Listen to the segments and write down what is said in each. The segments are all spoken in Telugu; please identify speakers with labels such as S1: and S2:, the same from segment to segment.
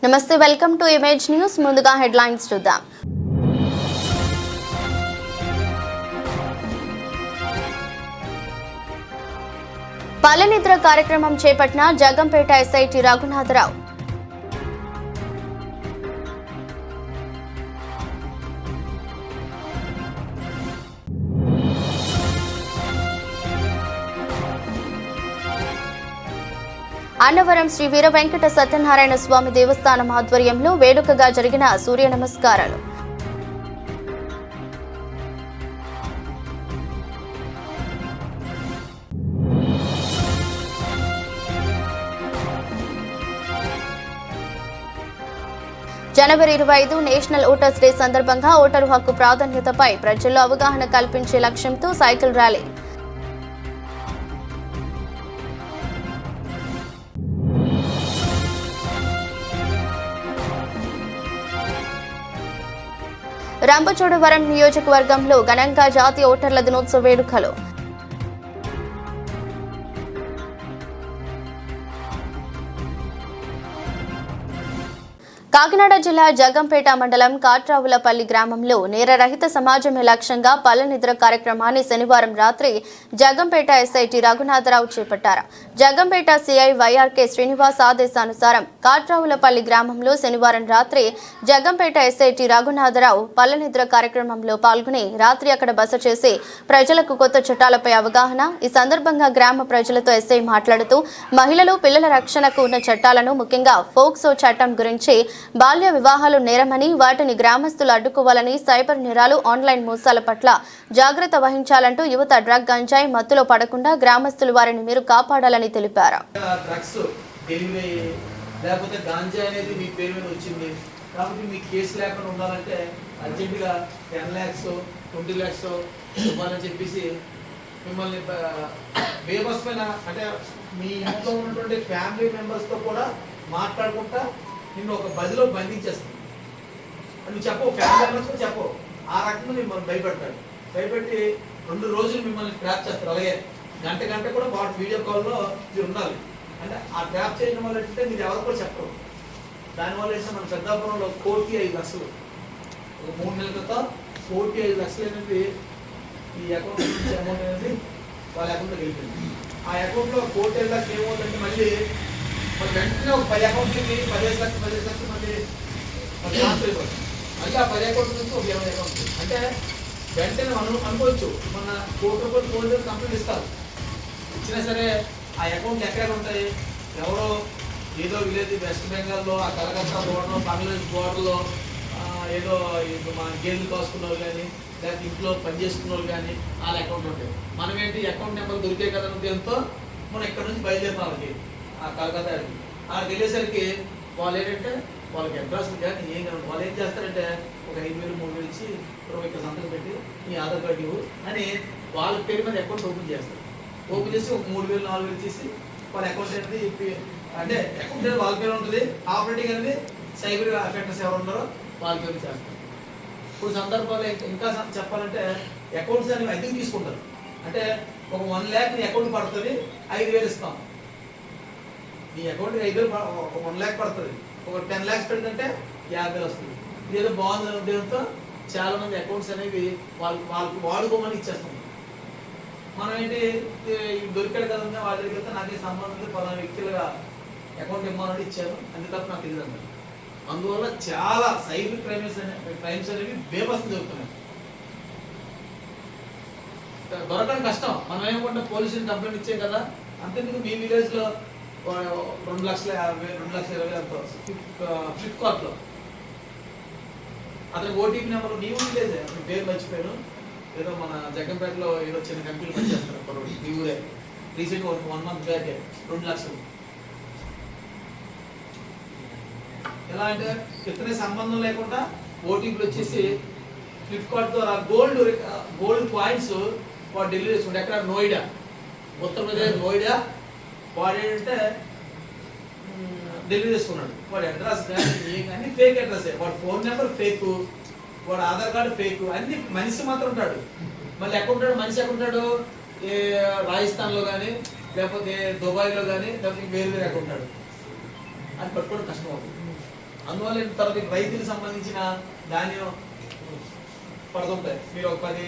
S1: నమస్తే, వెల్కమ్ టు ఇమేజ్ న్యూస్. ముందుగా హెడ్లైన్స్ చూద్దాం. పల్లెనిద్ర కార్యక్రమం చేపట్టిన జగంపేట ఎస్ఐటి రఘునాథరావు. అన్నవరం శ్రీ వీర వెంకట సత్యనారాయణ స్వామి దేవస్థానం ఆధ్వర్యంలో వేడుకగా జరిగిన సూర్య నమస్కారాలు. జనవరి 25 నేషనల్ ఓటర్స్ డే సందర్భంగా ఓటరు హక్కు ప్రాధాన్యతపై ప్రజల్లో అవగాహన కల్పించే లక్ష్యంతో సైకిల్ ర్యాలీ. రంపచోడవరం నియోజకవర్గంలో ఘనంగా జాతీయ ఓటర్ల దినోత్సవ వేడుకలు. కాకినాడ జిల్లా జగంపేట మండలం కాట్రావులపల్లి గ్రామంలో నేరరహిత సమాజమే లక్ష్యంగా పల్లెనిద్ర కార్యక్రమాన్ని శనివారం రాత్రి జగంపేట ఎస్ఐటి రఘునాథరావు చేపట్టారు. జగంపేట సిఐ వైఆర్కే శ్రీనివాస్ ఆదేశానుసారం కాట్రావులపల్లి గ్రామంలో శనివారం రాత్రి జగంపేట ఎస్ఐటి రఘునాథరావు పల్లెనిద్ర కార్యక్రమంలో పాల్గొని రాత్రి అక్కడ బస చేసి ప్రజలకు కొత్త చట్టాలపై అవగాహన. ఈ సందర్భంగా గ్రామ ప్రజలతో ఎస్ఐ మాట్లాడుతూ మహిళలు పిల్లల రక్షణకు ఉన్న చట్టాలను, ముఖ్యంగా ఫోక్సో చట్టం గురించి, బాల్య వివాహాలు నేరమని వాటిని గ్రామస్తులు అడ్డుకోవాలని, సైబర్ నేరాలు, ఆన్లైన్ మోసాల పట్ల జాగ్రత్త వహించాలంటూ యువత డ్రగ్ గంజాయి మత్తులో పడకుండా గ్రామస్తులు వారిని మీరు కాపాడాలని తెలిపారు.
S2: మిమ్మల్ని బేబస్మైన అంటే మీ ఇంట్లో ఉన్నటువంటి ఫ్యామిలీ మెంబర్స్తో కూడా మాట్లాడుకుంటా నిన్ను ఒక బదిలో బంధించేస్తుంది. నువ్వు చెప్పవు, ఫ్యామిలీ మెంబర్స్తో చెప్పవు, ఆ రకంగా మిమ్మల్ని భయపెడతాడు. భయపెట్టి 2 రోజులు మిమ్మల్ని ట్రాప్ చేస్తారు. అలాగే గంట కూడా వాటి వీడియో కాల్లో మీరు ఉండాలి. అంటే ఆ ట్రాప్ చేయడం వల్ల ఏంటంటే మీరు ఎవరు కూడా చెప్పరు. దానివల్ల ఏంటంటే మన పెద్దాపురంలో 1,05,00,000 ఒక 3 నెలల క్రితం 1,05,00,000 అనేది ఈ అకౌంట్ నుంచి అమౌంట్ అనేది వాళ్ళ అకౌంట్లోకి వెళ్ళిపోయింది. ఆ అకౌంట్లో 1,05,00,000 ఏమవుతుందంటే మళ్ళీ వెంటనే ఒక 10 అకౌంట్లకి 15 లక్షలు మళ్ళీ ట్రాన్స్ఫర్ అయిపోతుంది. మళ్ళీ ఆ 10 అకౌంట్ నుంచి ఒక 20 అకౌంట్. అంటే వెంటనే మనం అనుకోవచ్చు మన ₹1,00,000 కంప్లీట్ ఇస్తారు. ఇచ్చినా సరే ఆ అకౌంట్లు ఎక్కడెక్కడ ఉంటాయి? ఎవరో ఏదో విలేజ్ వెస్ట్ బెంగాల్లో, ఆ కలకత్తా బోర్డర్లో, బంగ్లాదేశ్ బోర్డర్లో ఏదో మన గేదెలు కాసుకున్న వాళ్ళు కానీ, లేకపోతే ఇంట్లో పనిచేసుకున్న వాళ్ళు కానీ వాళ్ళ అకౌంట్ ఉంటాయి. మనం ఏంటి అకౌంట్ నెంబర్ దొరికే కదా ఉద్దేశంతో మనం ఇక్కడ నుంచి బయలుదేరిన వాళ్ళకి ఆ కలకత్తా వాళ్ళకి వెళ్ళేసరికి వాళ్ళు ఏంటంటే వాళ్ళకి అడ్రస్ కానీ ఏం కాదు. వాళ్ళు ఏం చేస్తారంటే ఒక 5,000 3,000 ఇచ్చి ఇక్కడ సంతకం పెట్టి మీ ఆధార్ కార్డు ఇవ్వు అని వాళ్ళ పేరు మీద అకౌంట్ ఓపెన్ చేస్తారు. ఓపెన్ చేసి ఒక 3,000 4,000 ఇచ్చేసి వాళ్ళ అకౌంట్ అనేది అంటే అకౌంట్ అనేది వాళ్ళ పేరు ఉంటుంది. ఆపరేటింగ్ అనేది సైబర్ అఫెక్టర్స్ ఎవరు ఉన్నారో వాళ్ళ పేరు చేస్తారు. ఇప్పుడు సందర్భాలు ఇంకా చెప్పాలంటే అకౌంట్స్ అనేవి అద్దెకి తీసుకుంటారు. అంటే ఒక 1 lakh అకౌంట్ పడుతుంది, 5,000 ఇస్తాం. నీ అకౌంట్కి 5,000 1 lakh పడుతుంది. ఒక 10 lakhs పెడితే 50,000 వస్తుంది. ఇదేదో బాగుందని ఉద్దేశంతో చాలా మంది అకౌంట్స్ అనేవి వాళ్ళకి వాడుకోమని ఇచ్చేస్తాం. మనం ఏంటి దొరికాడు కదా వాళ్ళ దగ్గర వెళ్తే నాకే సంబంధం లేదు, 10 వ్యక్తులుగా అకౌంట్ ఇవ్వమని ఇచ్చారు, అంతే తప్ప నాకు తెలియదు అన్నారు. అందువల్ల చాలా సైబర్ క్రైమ్స్ అనేవి బేబస్ జరుగుతున్నాయి. దొరకడం కష్టం. మనం ఏమనుకుంటే పోలీసులు కంప్లైంట్ ఇచ్చాం కదా, అంతేందుకు మీ విలేజ్లో 2,20,000 అంత ఫ్లిప్కార్ట్లో అతని ఓటీపీ నెంబర్ నీ ఊరేదే, అతని పేరు మర్చిపోయాను, ఏదో మన జగంపేటలో ఏదో చిన్న కంపెనీలు పనిచేస్తారు నీ ఊరే. రీసెంట్గా 1 month బ్యాక్ 2 లక్షలు. ఎలా అంటే ఇతనే సంబంధం లేకుండా ఓటీపీలు వచ్చేసి ఫ్లిప్కార్ట్ ద్వారా గోల్డ్ కాయిన్స్ వాడు డెలివరీ చేసుకుంటే ఎక్కడ నోయిడా, ఉత్తరప్రదేశ్ నోయిడా వాడు ఏంటంటే డెలివరీ చేసుకున్నాడు. వాడి అడ్రస్ కానీ ఫేక్ అడ్రస్, వాడి ఫోన్ నెంబర్ ఫేక్, వాడు ఆధార్ కార్డు ఫేక్, అన్ని మనిషి మాత్రం ఉంటాడు. మళ్ళీ ఎక్కడ ఉంటాడు మనిషి? ఎక్కడ ఉంటాడు? రాజస్థాన్లో కానీ లేకపోతే దుబాయ్లో కానీ లేకపోతే వేరు వేరు ఎక్కడ ఉంటాడు. అది పట్టుకోవడం కష్టం అవుతుంది. అందువల్ల తర్వాత రైతులకు సంబంధించిన ధాన్యం పడుతుంటాయి. మీరు ఒక 10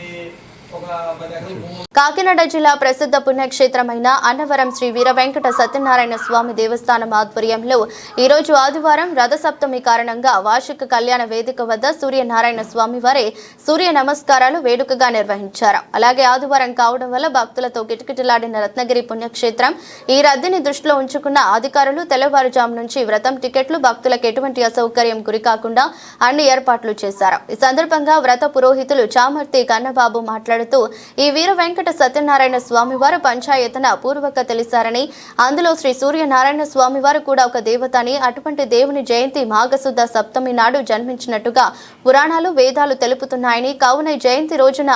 S2: ఎకరాలు భూమి.
S1: కాకినాడ జిల్లా ప్రసిద్ధ పుణ్యక్షేత్రమైన అన్నవరం శ్రీ వీర వెంకట సత్యనారాయణ స్వామి దేవస్థానం ఆధ్వర్యంలో ఈరోజు ఆదివారం రథసప్తమి కారణంగా వార్షిక కళ్యాణ వేదిక వద్ద సూర్యనారాయణ స్వామి వారి సూర్య నమస్కారాలు వేడుకగా నిర్వహించారు. అలాగే ఆదివారం కావడం వల్ల భక్తులతో కిటకిటలాడిన రత్నగిరి పుణ్యక్షేత్రం ఈ రద్దీని దృష్టిలో ఉంచుకున్న అధికారులు తెల్లవారుజాము నుంచి వ్రతం టికెట్లు భక్తులకు ఎటువంటి అసౌకర్యం గురికాకుండా అన్ని ఏర్పాట్లు చేశారు. ఈ సందర్భంగా వ్రత పురోహితులు చామర్తి కన్నబాబు మాట్లాడుతూ ఈ వీర వెంకట సత్యనారాయణ స్వామివారు పంచాయతన పూర్వక తెలిసారని, అందులో శ్రీ సూర్యనారాయణ స్వామివారు కూడా ఒక దేవత అని, అటువంటి దేవుని జయంతి మాఘశుద్ధ సప్తమి నాడు జన్మించినట్టుగా పురాణాలు వేదాలు తెలుపుతున్నాయని, కావున జయంతి రోజున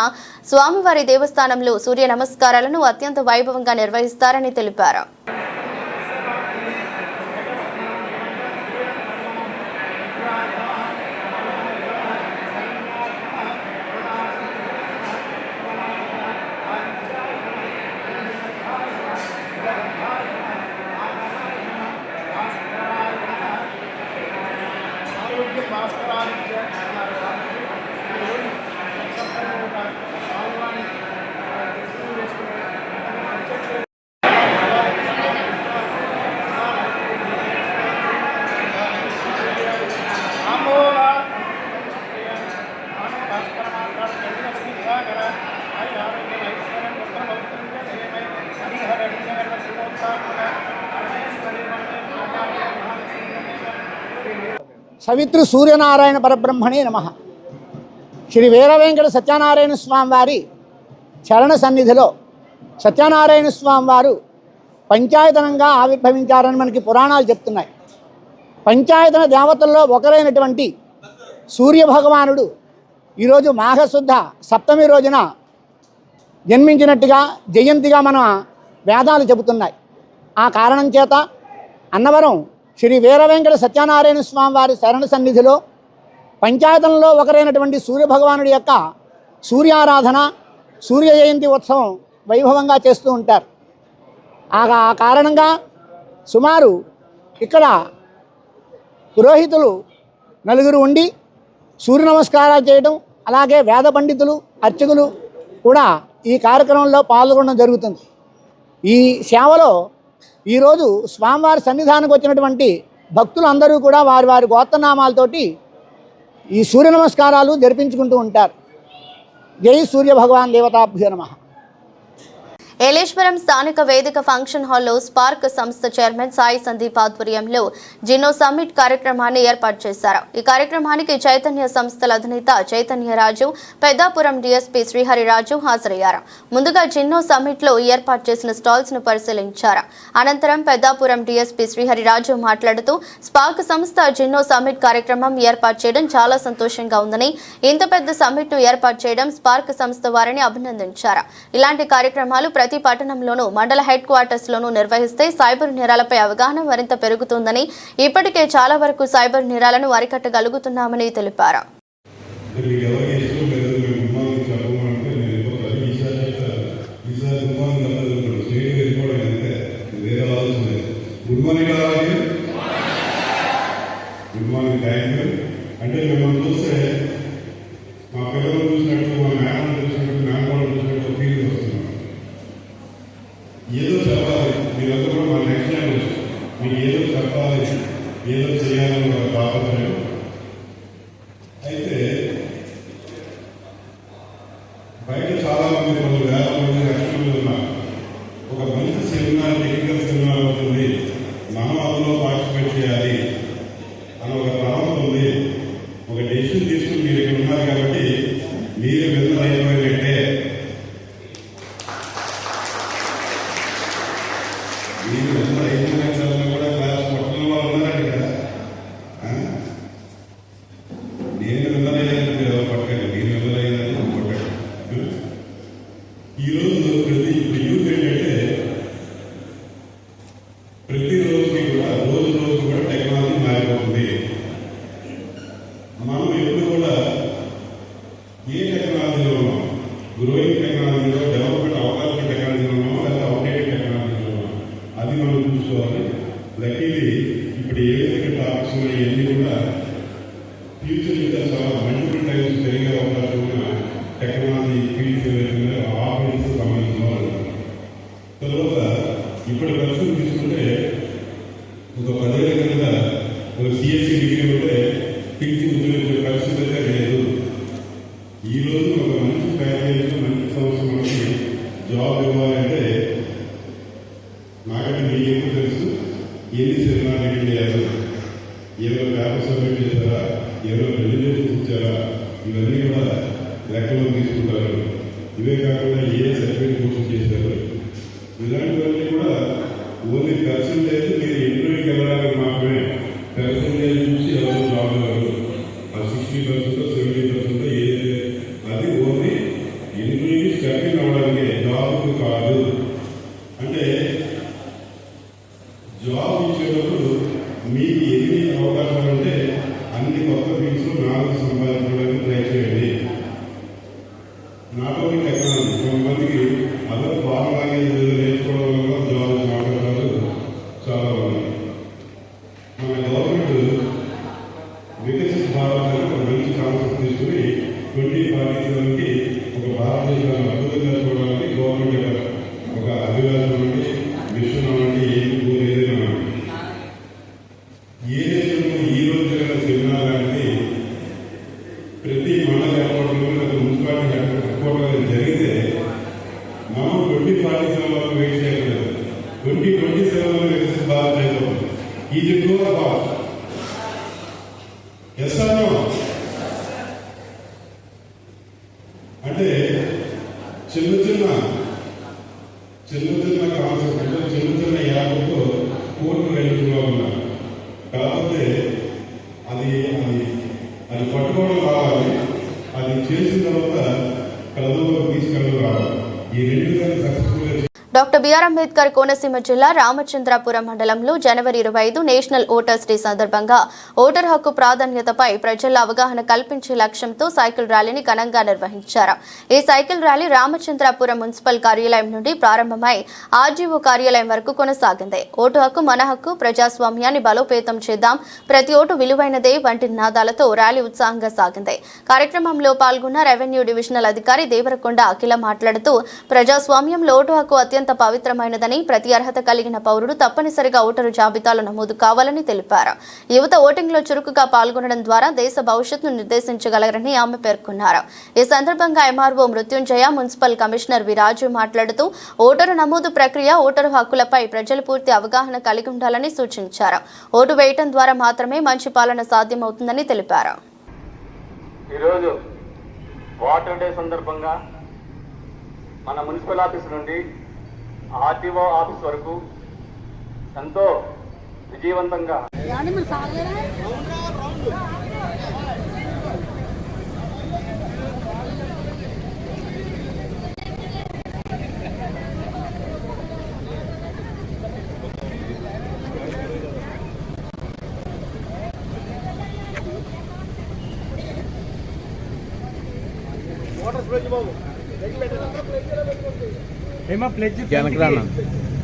S1: స్వామివారి దేవస్థానంలో సూర్య నమస్కారాలను అత్యంత వైభవంగా నిర్వహిస్తారని తెలిపారు.
S3: సవితృ సూర్యనారాయణ పరబ్రహ్మణే నమః. శ్రీ వీర వెంకట సత్యనారాయణ స్వామి వారి చరణ సన్నిధిలో సత్యనారాయణ స్వామి వారు పంచాయతనంగా ఆవిర్భవించారని మనకి పురాణాలు చెప్తున్నాయి. పంచాయతన దేవతల్లో ఒకరైనటువంటి సూర్యభగవానుడు ఈరోజు మాఘశుద్ధ సప్తమి రోజున జన్మించినట్టుగా జయంతిగా మన వేదాలు చెబుతున్నాయి. ఆ కారణం చేత అన్నవరం శ్రీ వీర వెంకట సత్యనారాయణ స్వామి వారి శరణ సన్నిధిలో పంచాయతనలో ఒకరైనటువంటి సూర్యభగవానుడి యొక్క సూర్యారాధన, సూర్య జయంతి ఉత్సవం వైభవంగా చేస్తూ ఉంటారు. ఆ కారణంగా సుమారు ఇక్కడ పురోహితులు 4 ఉండి సూర్య నమస్కారాలు చేయడం, అలాగే వేద పండితులు, అర్చకులు కూడా ఈ కార్యక్రమంలో పాల్గొనడం జరుగుతుంది. ఈ సేవలో ఈరోజు స్వామివారి సన్నిధానికి వచ్చినటువంటి భక్తులందరూ కూడా వారి వారి గోత్రనామాలతోటి ఈ సూర్య నమస్కారాలు జరిపించుకుంటూ ఉంటారు. జై సూర్య భగవాన్ దేవతాభ్యో నమః.
S1: ఏలేశ్వరం స్థానిక వేదిక ఫంక్షన్ హాల్లో స్పార్క్ సంస్థ చైర్మన్ సాయి సందీప్ ఆధ్వర్యంలో జిన్నో సమ్మిట్ కార్యక్రమాన్ని ఏర్పాటు చేశారు. ఈ కార్యక్రమానికి చైతన్య సంస్థల అధినేత చైతన్యరాజు, పెద్దాపురం డీఎస్పీ శ్రీహరిరాజు హాజరయ్యారు. ముందుగా జిన్నో సమ్మిట్ లో ఏర్పాటు చేసిన స్టాల్స్ ను పరిశీలించారు. అనంతరం పెద్దాపురం డీఎస్పీ శ్రీహరిరాజు మాట్లాడుతూ స్పార్క్ సంస్థ జిన్నో సమ్మిట్ కార్యక్రమం ఏర్పాటు చేయడం చాలా సంతోషంగా ఉందని, ఇంత పెద్ద సమ్మిట్ ను ఏర్పాటు చేయడం స్పార్క్ సంస్థ వారిని అభినందించారు. ఇలాంటి కార్యక్రమాలు ప్రతి పట్టణంలోనూ మండల హెడ్ క్వార్టర్స్ లోనూ నిర్వహిస్తే సైబర్ నేరాలపై అవగాహన మరింత పెరుగుతుందని, ఇప్పటికే చాలా వరకు సైబర్ నేరాలను అరికట్టగలుగుతున్నామని తెలిపారు.
S4: ఏదో చెప్పాలి, మీరందరూ కూడా మన నెక్స్ట్ జనరేషన్, మీకు ఏదో చెప్పాలి, ఏదో చేయాలని ఒక తాపత్రయం. అయితే బయట చాలా మంది, కొన్ని వేల మంది, లక్షల మంది ఉన్నారు. ఒక మంచి సెమినార్, టెక్నికల్ సెమినార్ అవుతుంది, మనం అందులో పార్టిసిపేట్ చేయాలి అని ఒక ప్రవణత ఉంది. ఒక డెసిషన్ తీసుకుని మీరు ఇక్కడ ఉన్నారు కాబట్టి మీరు విన్న అయిపోయినట్టే. మీరు ఎంత అయిపోయిన కూడా క్లాస్ పట్టణం వాళ్ళు ఉన్నారండి కదా. నేను విన్నదయ్యాను, మీరు ఎవరు పట్టకండి, మీరు విన్నదయ్యాలని పట్టండి. ఈరోజు ఇప్పుడు యూత్ ఏంటంటే ప్రతిరోజుకి కూడా రోజు కూడా టెక్నాలజీ మారిపోతుంది. మనం ఎప్పుడు కూడా ఏ టెక్నాలజీలో ఉన్నాం, గ్రోయింగ్ టెక్నాలజీలో, డెవలప్మెంట్ అవకాశం టెక్నాలజీలో ఉన్నామో లేదా అవుట్డేటెడ్ టెక్నాలజీలో ఉన్నాం, అది మనం చూసుకోవాలి. లక్కీలీ ఇప్పుడు ఏ టాపిక్స్ ఇవన్నీ కూడా ఫ్యూచర్ ఇంకా చాలా మల్టిపుల్ టైమ్స్ పెరిగే అవకాశం ఉన్న టెక్నాలజీ ఫీల్డ్స్ ఏదైతే ఆ ఫీల్డ్స్ సంబంధించిన వాళ్ళు. తర్వాత ఇప్పుడు ప్రస్తుతం తీసుకుంటే ఒక 10 ఏళ్ళ కింద ఒక సిఎస్సి డిగ్రీ ఉంటే టీచింగ్ ఉద్యోగించే పరిస్థితి అయితే లేదు. ఈరోజు ఒక మంచి ప్యాకేజ్ మంచి సంవత్సరం మనకి జాబ్ ఇవ్వాలంటే నాకంటే మీకు ఎక్కువ తెలుసు. ఎన్ని సెమినార్ అటెండ్ చేయాలి, ఏమైనా పేపర్ సబ్మిట్ చేశారా, ఏమైనా ప్రెజెంటేషన్ ఇచ్చారా, ఇవన్నీ కూడా లెక్కలో తీసుకుంటారు. ఇవే కాకుండా ఏ సర్టిఫికేట్ కోర్సు చేశారు, ఇలాంటివన్నీ కూడా ఓన్లీ పర్సంటేజ్ మీరు ఇంటర్వ్యూకి వెళ్ళడానికి మాత్రమే పర్సంటేజ్ చూసి ఎవరు జాబ్ ఇవ్వరు. ఆ 60% 70% ఏదైతే అది ఓన్లీ ఇంటర్వ్యూకి స్టెప్పింగ్ అవ్వడానికి, జాబ్కు కాదు. అంటే జాబ్ ఇచ్చేటప్పుడు మీకు ఎన్ని అవకాశాలు ఉంటే అన్ని కొత్త ఫీల్డ్స్లో నాలుగు సంపాదించడానికి ట్రై చేయండి. నాట్ ఓన్లీ టెక్నాలజీ, కొంతమందికి అదర్ ఫారెన్ లాంగ్వేజ్ నేర్చుకోవడం వల్ల జాబ్ అవకాశాలు చాలా ఉన్నాయి. మన గవర్నమెంట్ వికసిత్ భారత్ అని ఒక మంచి కాన్సెప్ట్ తీసుకుని 2047కి ఒక భారతదేశాన్ని అద్భుతంగా చూడడానికి గవర్నమెంట్ ఒక అభిలాషం అవ్వండి, మిషన్ అవ్వండి, ఏదైనా ఏ దేశంలో ఈ రోజు జరిగిన సెమినార్ లాంటి ప్రతి మండల హెడ్క్వార్టర్లో మున్సిపాలిటీ హెడ్క్వార్టర్ జరిగితే మనం 2047 వరకు వెయిట్ చేయలేదు. 2027లో వికసిత భారత్ అయిపోతుంది. ఇది కూడా భారత్ ఎస్ఆర్ఓ అంటే చిన్న చిన్న కాన్సెప్ట్, చిన్న యాప్తో కోర్టు రైతుల్లో ఉన్నారు. కాకపోతే అది పట్టుకోవడం రావాలి, అది చేసిన తర్వాత ప్రజల్లో తీసుకెళ్ళడం రావాలి. ఈ రెండు సక్సెస్ఫుల్గా
S1: డాక్టర్ బిఆర్ అంబేద్కర్ కోనసీమ జిల్లా రామచంద్రాపురం మండలంలో జనవరి 25 నేషనల్ ఓటర్స్ డే సందర్భంగా ఓటర్ హక్కు ప్రాధాన్యతపై ప్రజల్లో అవగాహన కల్పించే లక్ష్యంతో సైకిల్ ర్యాలీని ఘనంగా నిర్వహించారు. ఈ సైకిల్ ర్యాలీ రామచంద్రాపురం మున్సిపల్ కార్యాలయం నుండి ప్రారంభమై ఆర్జీఓ కార్యాలయం వరకు కొనసాగింది. ఓటు హక్కు మన హక్కు, ప్రజాస్వామ్యాన్ని బలోపేతం చేద్దాం, ప్రతి ఓటు విలువైనదే వంటి నినాదాలతో ర్యాలీ ఉత్సాహంగా సాగింది. కార్యక్రమంలో పాల్గొన్న రెవెన్యూ డివిజనల్ అధికారి దేవరకొండ అఖిల మాట్లాడుతూ ప్రజాస్వామ్యంలో ఓటు హక్కు అత్యంత పవిత్రమైనదని, ప్రతి అర్హత కలిగిన పౌరుడు తప్పనిసరిగా ఓటరు జాబితాలో నమోదు కావాలని తెలిపారు. యువత ఓటింగ్ లో చురుకుగా పాల్గొనడం ద్వారా దేశ భవిష్యత్తును నిర్దేశించగలరని ఆమె పేర్కొన్నారు. ఈ సందర్భంగా ఎంఆర్ఓ మృత్యుంజయ, మున్సిపల్ కమిషనర్ విరాజు మాట్లాడుతూ ఓటరు నమోదు ప్రక్రియ, ఓటరు హక్కులపై ప్రజలు పూర్తి అవగాహన కలిగి ఉండాలని సూచించారు. ఓటు వేయటం ద్వారా మాత్రమే మంచి పాలన సాధ్యమవుతుందని తెలిపారు.
S5: ఈరోజు ఓటర్ డే సందర్భంగా మన మున్సిపల్ ఆఫీస్ నుండి ఆర్టీఓ ఆఫీస్ వరకు ఎంతో విజయవంతంగా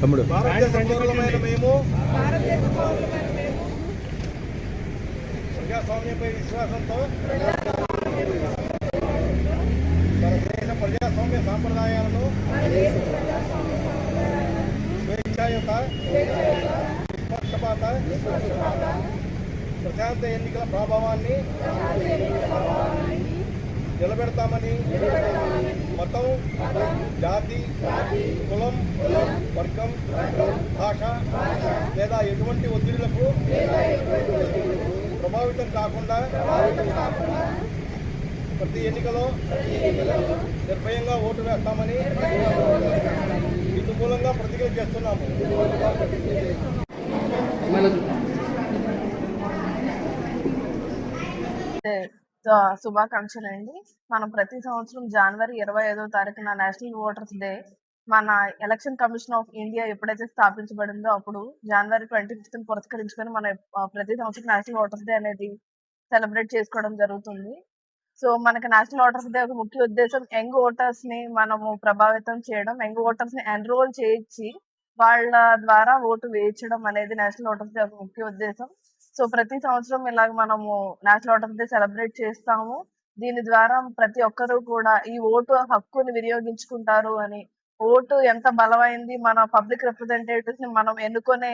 S6: తమ్ముడు
S2: మేము ప్రజాస్వామ్యంపై విశ్వాసంతో మన దేశ ప్రజాస్వామ్య సాంప్రదాయాలను స్వేచ్ఛాయుత, నిష్పక్షపాత, ప్రశాంత ఎన్నికల ప్రభావాన్ని నిలబెడతామని మతం, జాతి, కులం, వర్గం, భాష లేదా ఎటువంటి ఒత్తిడులకు ప్రభావితం కాకుండా ప్రతి ఎన్నికలో నిర్భయంగా ఓటు వేస్తామని ఇందు మూలంగా ప్రతిజ్ఞ చేస్తున్నాము.
S7: శుభాకాంక్షలు అండి. మనం ప్రతి సంవత్సరం జనవరి 25వ తారీఖున నేషనల్ ఓటర్స్ డే మన ఎలక్షన్ కమిషన్ ఆఫ్ ఇండియా ఎప్పుడైతే స్థాపించబడిందో అప్పుడు జనవరి 25th పురస్కరించుకొని మన ప్రతి సంవత్సరం నేషనల్ ఓటర్స్ డే అనేది సెలబ్రేట్ చేసుకోవడం జరుగుతుంది. సో మనకి నేషనల్ ఓటర్స్ డే ఒక ముఖ్య ఉద్దేశం యంగ్ ఓటర్స్ ని మనము ప్రభావితం చేయడం, యంగ్ ఓటర్స్ ని ఎన్రోల్ చేయించి వాళ్ళ ద్వారా ఓటు వేయించడం అనేది నేషనల్ ఓటర్స్ డే ఒక ముఖ్య ఉద్దేశం. సో ప్రతి సంవత్సరం ఇలాగ మనము నేషనల్ వాటర్ డే సెలబ్రేట్ చేస్తాము. దీని ద్వారా ప్రతి ఒక్కరూ కూడా ఈ ఓటు హక్కుని వినియోగించుకుంటారు అని, ఓటు ఎంత బలమైంది, మన పబ్లిక్ రిప్రజెంటేటివ్స్ ని మనం ఎన్నుకునే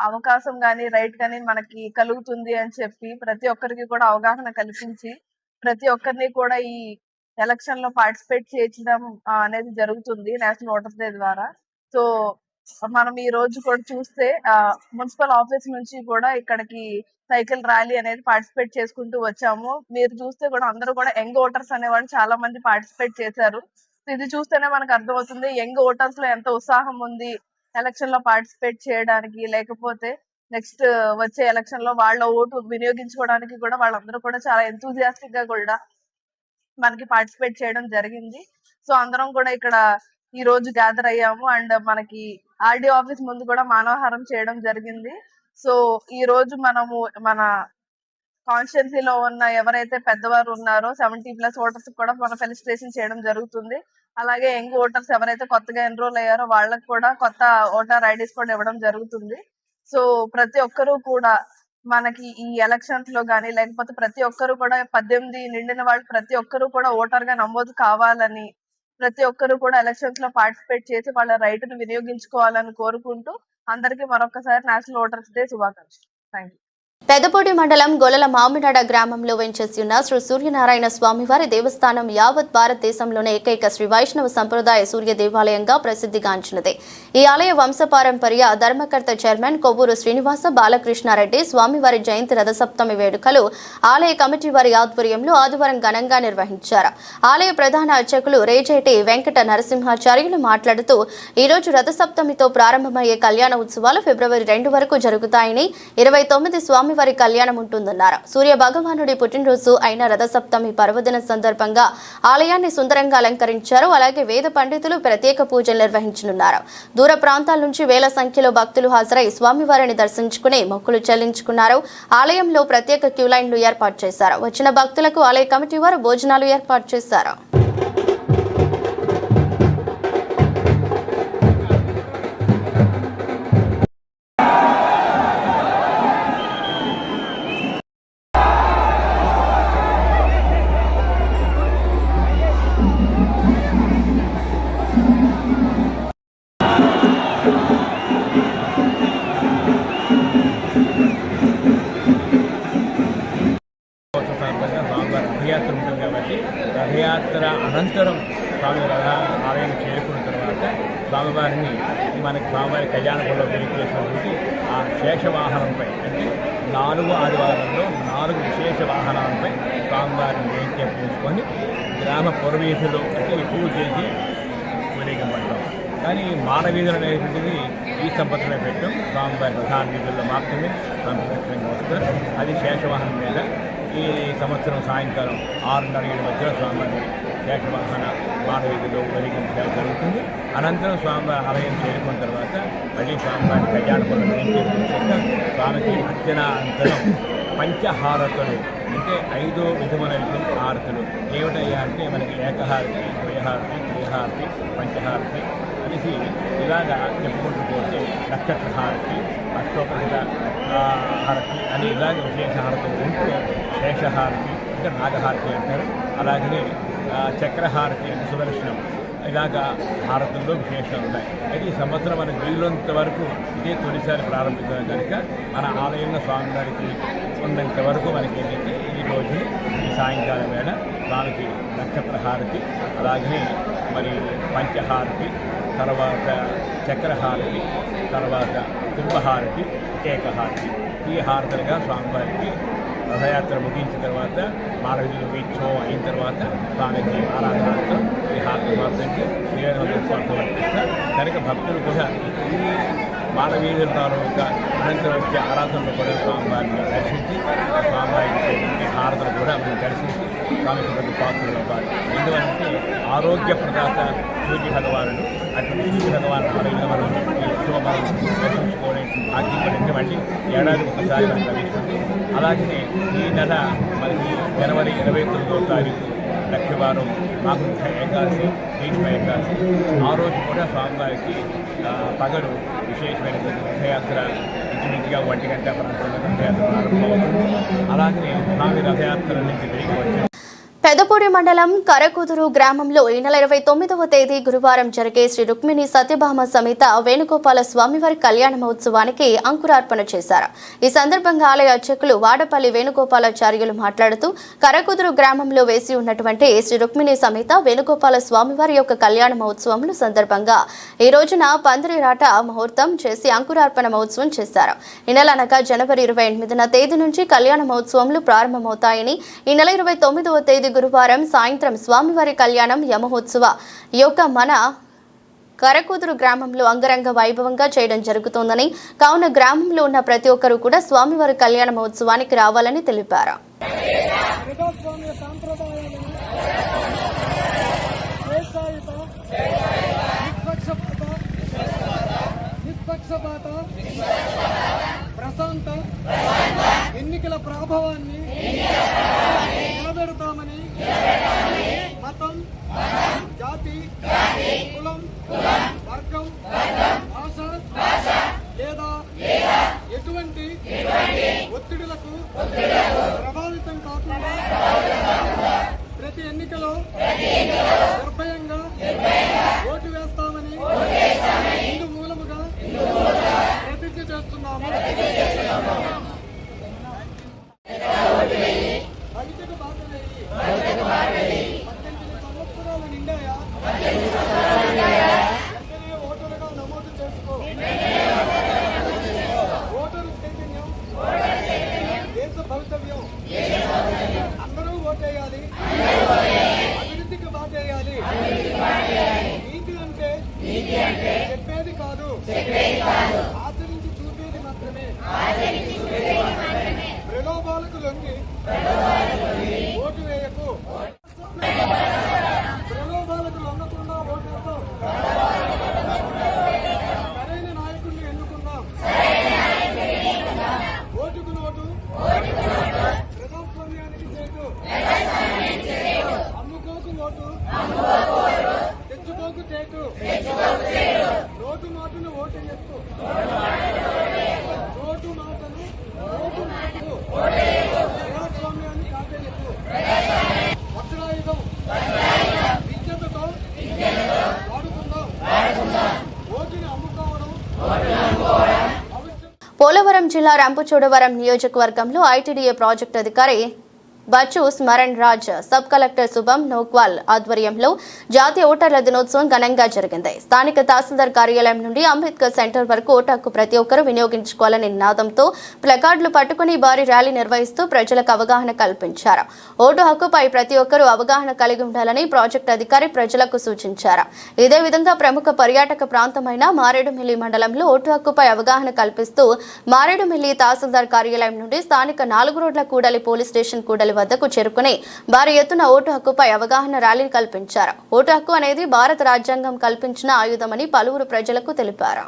S7: అవకాశం గాని, రైట్ గాని మనకి కలుగుతుంది అని చెప్పి ప్రతి ఒక్కరికి కూడా అవగాహన కల్పించి ప్రతి ఒక్కరిని కూడా ఈ ఎలక్షన్ లో పార్టిసిపేట్ చేయించడం అనేది జరుగుతుంది నేషనల్ ఓటర్ డే ద్వారా. సో మనం ఈ రోజు కూడా చూస్తే మున్సిపల్ ఆఫీస్ నుంచి కూడా ఇక్కడికి సైకిల్ ర్యాలీ అనేది పార్టిసిపేట్ చేసుకుంటూ వచ్చాము. మీరు చూస్తే కూడా అందరూ కూడా యంగ్ ఓటర్స్ అనేవాళ్ళు చాలా మంది పార్టిసిపేట్ చేశారు. ఇది చూస్తేనే మనకు అర్థమవుతుంది యంగ్ ఓటర్స్ లో ఎంత ఉత్సాహం ఉంది ఎలక్షన్ లో పార్టిసిపేట్ చేయడానికి, లేకపోతే నెక్స్ట్ వచ్చే ఎలక్షన్ లో వాళ్ళ ఓటు వినియోగించుకోవడానికి కూడా వాళ్ళందరూ కూడా చాలా ఎంతూజియాస్టిక్ గా కూడా మనకి పార్టిసిపేట్ చేయడం జరిగింది. సో అందరం కూడా ఇక్కడ ఈ రోజు గ్యాదర్ అయ్యాము అండ్ మనకి ఆర్డీఓ ఆఫీస్ ముందు కూడా మానవహారం చేయడం జరిగింది. సో ఈ రోజు మనము మన కాన్స్టిట్యున్సీలో ఉన్న ఎవరైతే పెద్దవారు ఉన్నారో 70+ ఓటర్స్ కూడా మన ఫెలిసిటేషన్ చేయడం జరుగుతుంది. అలాగే యంగ్ ఓటర్స్ ఎవరైతే కొత్తగా ఎన్రోల్ అయ్యారో వాళ్ళకి కూడా కొత్త ఓటర్ ఐడీస్ కూడా ఇవ్వడం జరుగుతుంది. సో ప్రతి ఒక్కరూ కూడా మనకి ఈ ఎలక్షన్స్ లో గానీ లేకపోతే ప్రతి ఒక్కరు కూడా 18 నిండిన వాళ్ళు ప్రతి ఒక్కరు కూడా ఓటర్ గా నమోదు కావాలని, ప్రతి ఒక్కరు కూడా ఎలక్షన్స్ లో పార్టిసిపేట్ చేసి వాళ్ళ రైట్ ను వినియోగించుకోవాలని కోరుకుంటూ అందరికీ మరొకసారి నేషనల్ ఓటర్స్ డే శుభాకాంక్షలు. Thank you.
S1: పెదపూడి మండలం గొలల మామిడాడ గ్రామంలో వెంచేసి ఉన్న శ్రీ సూర్యనారాయణ స్వామివారి దేవస్థానం యావత్ భారతదేశంలోనే ఏకైక శ్రీ వైష్ణవ సంప్రదాయ సూర్య దేవాలయంగా ప్రసిద్ధిగాంచినది. ఈ ఆలయ వంశపారంపర్య ధర్మకర్త చైర్మన్ కొవ్వూరు శ్రీనివాస బాలకృష్ణారెడ్డి స్వామివారి జయంతి రథసప్తమి వేడుకలు ఆలయ కమిటీ వారి ఆధ్వర్యంలో ఆదివారం ఘనంగా నిర్వహించారు. ఆలయ ప్రధాన అర్చకులు రేజేటి వెంకట నరసింహాచార్యులు మాట్లాడుతూ ఈరోజు రథసప్తమితో ప్రారంభమయ్యే కళ్యాణ ఉత్సవాలు ఫిబ్రవరి 2 వరకు జరుగుతాయని, 29 స్వామివారి కళ్యాణం ఉంటుందన్నారు. సూర్య భగవానుడి పుట్టినరోజు అయిన రథసప్తమి పర్వదిన సందర్భంగా ఆలయాన్ని సుందరంగా అలంకరించారు. అలాగే వేద పండితులు ప్రత్యేక పూజలు నిర్వహించనున్నారు. దూర ప్రాంతాల నుంచి వేల సంఖ్యలో భక్తులు హాజరై స్వామివారిని దర్శించుకుని మొక్కులు చెల్లించుకున్నారు. ఆలయంలో ప్రత్యేక క్యూ లైన్లు ఏర్పాటు చేశారు. వచ్చిన భక్తులకు ఆలయ కమిటీ వారు భోజనాలు ఏర్పాటు చేశారు.
S6: రథయాత్ర ఉంటుంది కాబట్టి రథయాత్ర అనంతరం స్వామి ఆలయం చేరుకున్న తర్వాత స్వామివారిని మనకి స్వామివారి కళ్యాణంలో వెలిచేసినటువంటి ఆ శేషవాహనంపై అంటే 4 ఆదివారంలో 4 విశేష వాహనాలపై స్వామివారిని వేయించేసుకొని గ్రామ పురవీధులు అంటే ఎక్కువ చేసి ఊరేగింపడతాం. కానీ మానవీధులు అనేటువంటిది ఈ సంపత్తిలో పెట్టడం స్వామివారి ప్రధాన వీధుల్లో మాత్రమే సంప్రదక్షిణంగా వస్తారు. అది శేషవాహనం మీద ఈ సంవత్సరం సాయంకాలం 6:30 మధ్యలో స్వామివారి శేషవాహన మానవీధిలో ఊరేగించడం జరుగుతుంది. అనంతరం స్వామివారి ఆలయం చేరుకున్న తర్వాత మళ్ళీ స్వామివారి కళ్యాణపురం వేయించేసాక స్వామికి అర్చనానంతరం పంచహారతులు అంటే 5 విధములైన హారతులు ఏమిటయ్యా అంటే మనకి ఏకహారతి, ద్వయహారతి, త్రిహారతి, పంచహారతి కలిసి ఇలాగా చెప్పుకుంటూ పోతే నక్షత్ర హారతి, అష్టోపరిత హారతి అని ఇలాగ విశేష హారతులు ఉంటూ శేషహారతి అంటే నాగహారతి అంటారు. అలాగనే చక్రహారతి అంటే సుదర్శనం ఇలాగా హారతుల్లో విశేషాలు ఉన్నాయి. అయితే ఈ సంవత్సరం మనకు వీలున్నంత వరకు ఇదే తొలిసారి ప్రారంభించడం కనుక మన ఆలయంలో స్వామివారికి ఉన్నంత వరకు మనకి ఏంటంటే ఈ రోజు ఈ సాయంకాలం వేళ స్వామికి నక్షత్ర హారతి, అలాగనే మరి పంచహారతి, తర్వాత చక్రహారతి, తర్వాత కుంభహారతి, ఏకహారతి ఈ హారతులుగా స్వామివారికి రథయాత్ర ముగించిన తర్వాత మానవీయులు వీక్షం అయిన తర్వాత స్వామికి ఆరాధనతో ఈ హారతి మాత్రంకి నివేదన సమర్పిస్తారు. కనుక భక్తులు కూడా ఈ మానవీయుల తాలూకా అనంతరం వచ్చే ఆరాధనలు కూడా స్వామివారిని దర్శించి స్వామివారికి ఈ హారతలు కూడా మనం దర్శించి స్వామికి ప్రతి పాత్రలు అవ్వాలి. ఎందుకంటే ఆరోగ్య ప్రదాత సూర్య భగవానుడు అటువంటి సూర్య భగవాన్ ఆలయంలో మనం ఈ శుభమనం దర్శించుకోవడానికి భాగ్యపడింది. మళ్ళీ ఏడాది ఒకసారి మనకు లభిస్తుంది. అలాగే ఈ నెల మనకి జనవరి 29వ తారీఖు లక్షవారం మాఘ ఏకాదశి, భీష్మ ఏకాదశి ఆ రోజు కూడా స్వామివారికి పగలు విశేషమైన రథయాత్ర ఇంచుమించుగా 1 గంట ప్రాంతంలో రథయాత్ర ప్రారంభమవుతుంది. అలాగే స్వామి రథయాత్ర నుంచి తిరిగి వచ్చే
S1: పెదపూడి మండలం కరకుదురు గ్రామంలో ఈ నెల 29వ తేదీ గురువారం జరిగే శ్రీ రుక్మిణి సత్యభామ సమేత వేణుగోపాల స్వామివారి కళ్యాణ మహోత్సవానికి అంకురార్పణ చేశారు. ఈ సందర్భంగా ఆలయ అర్చకులు వాడపల్లి వేణుగోపాలాచార్యులు మాట్లాడుతూ కరకుదురు గ్రామంలో వేసి ఉన్నటువంటి శ్రీ రుక్మిణి సమేత వేణుగోపాల స్వామివారి యొక్క కళ్యాణ మహోత్సవముల సందర్భంగా ఈ రోజున పందిరిరాట ముహూర్తం చేసి అంకురార్పణ మహోత్సవం చేశారు. ఈ నెల అనగా జనవరి 28వ తేదీ నుంచి కళ్యాణ మహోత్సవములు ప్రారంభమవుతాయని, ఈ నెల 29వ తేదీ గురువారం సాయంత్రం స్వామివారి కళ్యాణం యమహోత్సవ యొక్క మన కరకుదురు గ్రామంలో అంగరంగ వైభవంగా చేయడం జరుగుతోందని, కావున గ్రామంలో ఉన్న ప్రతి ఒక్కరూ కూడా స్వామివారి కళ్యాణ మహోత్సవానికి రావాలని తెలిపారు.
S8: ప్రశాంత ఎన్నికల ప్రభావాన్ని నిలబెడతామని మతం, జాతి, కులం, వర్గం, భాష లేదా ఎటువంటి ఒత్తిడులకు ప్రభావితం కాకుండా ప్రతి ఎన్నికలో నిర్భయంగా ఓటు వేస్తామని ఇందు మూలముగా ప్రతిజ్ఞ చేస్తున్నాము. బలితకు బాట వేయి. 18 సంవత్సరాలు నిండాయా? వెంటనే ఓటరుగా నమోదు చేసుకో. ఓటరు చైతన్యం దేశ భవితవ్యం. అందరూ ఓటేయాలి, అభివృద్ధికి బాటేయాలి. నీతి అంటే చెప్పేది కాదు, ఆచరించి చూపేది మాత్రమే. ప్రలోభాలకు లొంగి ఓటు వేయకు. ప్రలోభాలకు లొంగకుండా ఓటు వేద్దాం. సరైన నాయకుడిని ఎన్నుకుందాం. ఓటుకు నోటు, ప్రజాస్వామ్యానికి చేటు. అమ్ముకోకు ఓటు, తెచ్చుకోకు చేటు. నోటు మాటను ఓటు ఎత్తు. నోటు మాటను ఓటు మాటలు ప్రజాస్వామ్యాన్ని కాపాడెత్తు. వజ్రాయుధం విద్యతో వాడుకుందాం. ఓటుని అమ్ముకోవడం
S1: పోలవరం జిల్లా రంపచోడవరం నియోజకవర్గంలో ఐటీడీఏ ప్రాజెక్టు అధికారి బచ్చు స్మరణ్ రాజ్, సబ్ కలెక్టర్ శుభం నోక్వాల్ ఆధ్వర్యంలో జాతీయ ఓటర్ల దినోత్సవం ఘనంగా జరిగింది. స్థానిక తహసీల్దార్ కార్యాలయం నుండి అంబేద్కర్ సెంటర్ వరకు ఓటు హక్కు ప్రతి ఒక్కరూ వినియోగించుకోవాలనే నినాదంతో ప్లకార్డులు పట్టుకుని భారీ ర్యాలీ నిర్వహిస్తూ ప్రజలకు అవగాహన కల్పించారు. ఓటు హక్కుపై ప్రతి ఒక్కరూ అవగాహన కలిగి ఉండాలని ప్రాజెక్టు అధికారి ప్రజలకు సూచించారు. ఇదే విధంగా ప్రముఖ పర్యాటక ప్రాంతమైన మారేడుమిల్లి మండలంలో ఓటు హక్కుపై అవగాహన కల్పిస్తూ మారేడుమిల్లి తహసీల్దార్ కార్యాలయం నుండి స్థానిక 4 రోడ్ల కూడలి పోలీస్ స్టేషన్ కూడలి వద్దకు చేరుకుని భారీ ఎత్తున ఓటు హక్కుపై అవగాహన ర్యాలీని కల్పించారు. ఓటు హక్కు అనేది భారత రాజ్యాంగం కల్పించిన ఆయుధమని పలువురు ప్రజలకు తెలిపారు.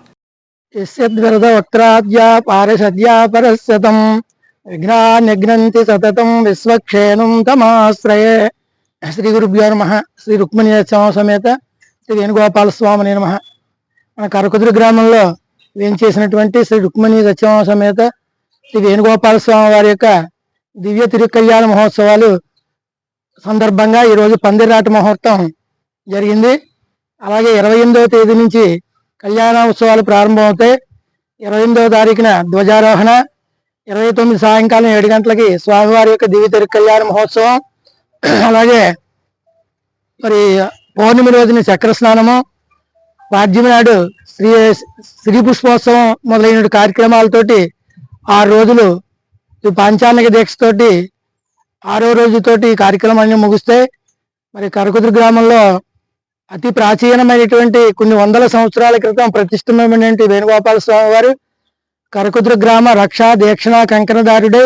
S3: శ్రీ గురుభ్యో నమః. శ్రీ రుక్మిణి సమేత శ్రీ వేణుగోపాల స్వామి నమః. మన కరకుదురు గ్రామంలో వేంచేసినటువంటి శ్రీ రుక్మిణి సత్యభామ సమేత శ్రీ వేణుగోపాల స్వామి వారి యొక్క దివ్య తిరుకళ్యాణ మహోత్సవాలు సందర్భంగా ఈరోజు పందిరాట ముహూర్తం జరిగింది. అలాగే 28వ తేదీ నుంచి కళ్యాణోత్సవాలు ప్రారంభమవుతాయి. 28వ తారీఖున ధ్వజారోహణ, 29 సాయంకాలం 7 గంటలకి స్వామివారి యొక్క దివ్య తిరుకళ్యాణ మహోత్సవం, అలాగే మరి పౌర్ణమి రోజున చక్ర స్నానము, పాడ్యమి నాడు శ్రీ పుష్పోత్సవం మొదలైన కార్యక్రమాలతోటి 6 రోజులు పాంచానిక దీక్షతోటి 6వ రోజుతోటి ఈ కార్యక్రమాన్ని ముగిస్తే మరి కరకుదురు గ్రామంలో అతి ప్రాచీనమైనటువంటి కొన్ని వందల సంవత్సరాల క్రితం ప్రతిష్ఠితమైనటువంటి వేణుగోపాల స్వామి వారు కరకుదురు గ్రామ రక్షా దీక్షణ కంకణదారుడై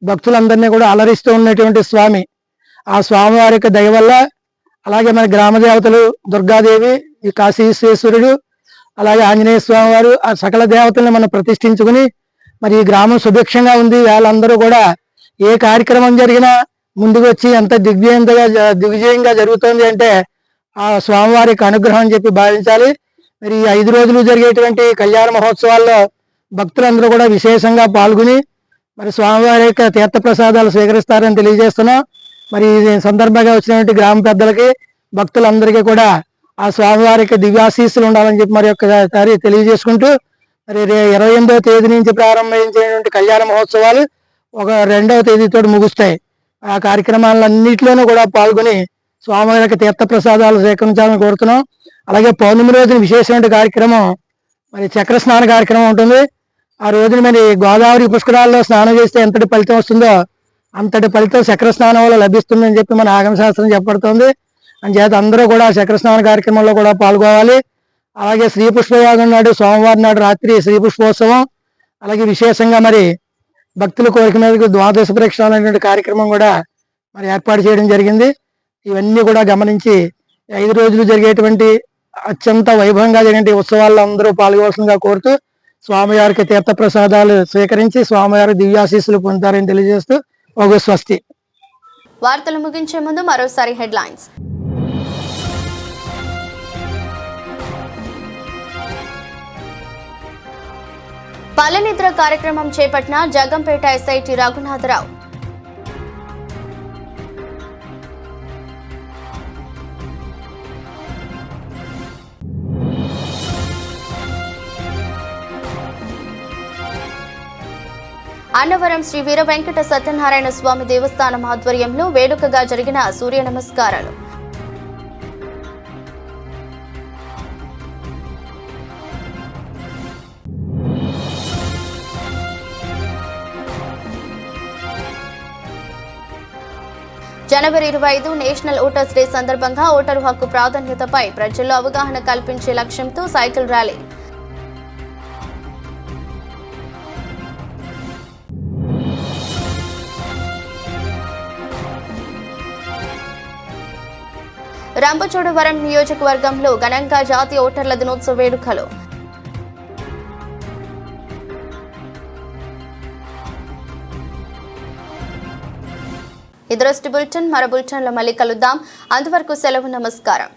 S3: భక్తులందరినీ కూడా అలరిస్తూ ఉన్నటువంటి స్వామి. ఆ స్వామి వారి యొక్క దయ వల్ల, అలాగే మన గ్రామ దేవతలు దుర్గాదేవి, ఈ కాశీ విశ్వేశ్వరుడు, అలాగే ఆంజనేయ స్వామి వారు, ఆ సకల దేవతల్ని మనం ప్రతిష్ఠించుకుని మరి ఈ గ్రామం సుభిక్షంగా ఉంది. వాళ్ళందరూ కూడా ఏ కార్యక్రమం జరిగినా ముందుకు వచ్చి ఎంత దిగ్విజయంగా జరుగుతుంది అంటే ఆ స్వామివారికి అనుగ్రహం అని చెప్పి భావించాలి. మరి ఈ 5 రోజులు జరిగేటువంటి కళ్యాణ మహోత్సవాల్లో భక్తులందరూ కూడా విశేషంగా పాల్గొని మరి స్వామివారి యొక్క తీర్థప్రసాదాలు స్వీకరిస్తారని తెలియజేస్తున్నాం. మరి ఈ సందర్భంగా వచ్చినటువంటి గ్రామ పెద్దలకి భక్తులందరికీ కూడా ఆ స్వామివారి యొక్క దివ్యాశీస్సులు ఉండాలని చెప్పి మరి ఒక్కసారి తెలియజేసుకుంటూ మరి 28వ తేదీ నుంచి ప్రారంభించినటువంటి కళ్యాణ మహోత్సవాలు 2వ తేదీతో ముగుస్తాయి. ఆ కార్యక్రమాలన్నింటిలోనూ కూడా పాల్గొని స్వామివారి యొక్క తీర్థప్రసాదాలు స్వీకరించాలని కోరుతున్నాం. అలాగే పౌర్ణమి రోజున విశేషమైన కార్యక్రమం మరి చక్ర స్నాన కార్యక్రమం ఉంటుంది. ఆ రోజున మరి గోదావరి పుష్కరాల్లో స్నానం చేస్తే ఎంతటి ఫలితం వస్తుందో అంతటి ఫలితం చక్ర స్నానం వల్ల లభిస్తుందని చెప్పి మన ఆగమశాస్త్రం చెప్పబడుతుంది. అంచేత అందరూ కూడా చక్ర స్నాన కార్యక్రమంలో కూడా పాల్గొవాలి. అలాగే శ్రీ పుష్పయాగం నాడు సోమవారం నాడు రాత్రి శ్రీ పుష్పోత్సవం, అలాగే విశేషంగా మరి భక్తుల కోరిక మీదకి ద్వాదశ ప్రక్షాళన అనేటువంటి కార్యక్రమం కూడా మరి ఏర్పాటు చేయడం జరిగింది. ఇవన్నీ కూడా గమనించి 5 రోజులు జరిగేటువంటి అత్యంత వైభవంగా జరిగే ఉత్సవాల్లో అందరూ పాల్గొవలసిందిగా కోరుతూ స్వామివారికి తీర్థప్రసాదాలు స్వీకరించి స్వామివారి దివ్యాశీస్సులు పొందుతారని తెలియజేస్తూ ఒక స్వస్తి.
S1: వార్తలు ముగించే ముందు మరోసారి హెడ్లైన్స్. పల్లెనిద్ర కార్యక్రమం చేపట్టిన జగంపేట ఎస్ఐటి రఘునాథరావు. అన్నవరం శ్రీ వీర వెంకట సత్యనారాయణ స్వామి దేవస్థానం ఆధ్వర్యంలో వేడుకగా జరిగిన సూర్య నమస్కారాలు. జనవరి 25 నేషనల్ ఓటర్స్ డే సందర్భంగా ఓటరు హక్కు ప్రాధాన్యతపై ప్రజల్లో అవగాహన కల్పించే లక్ష్యంతో సైకిల్ ర్యాలీ. రంపచోడవరం నియోజకవర్గంలో ఘనంగా జాతీయ ఓటర్ల దినోత్సవ వేడుకలు. ఇదరస్టి బులెటిన్ మరో బులెటిన్లో మళ్ళీ కలుద్దాం. అంతవరకు సెలవు, నమస్కారం.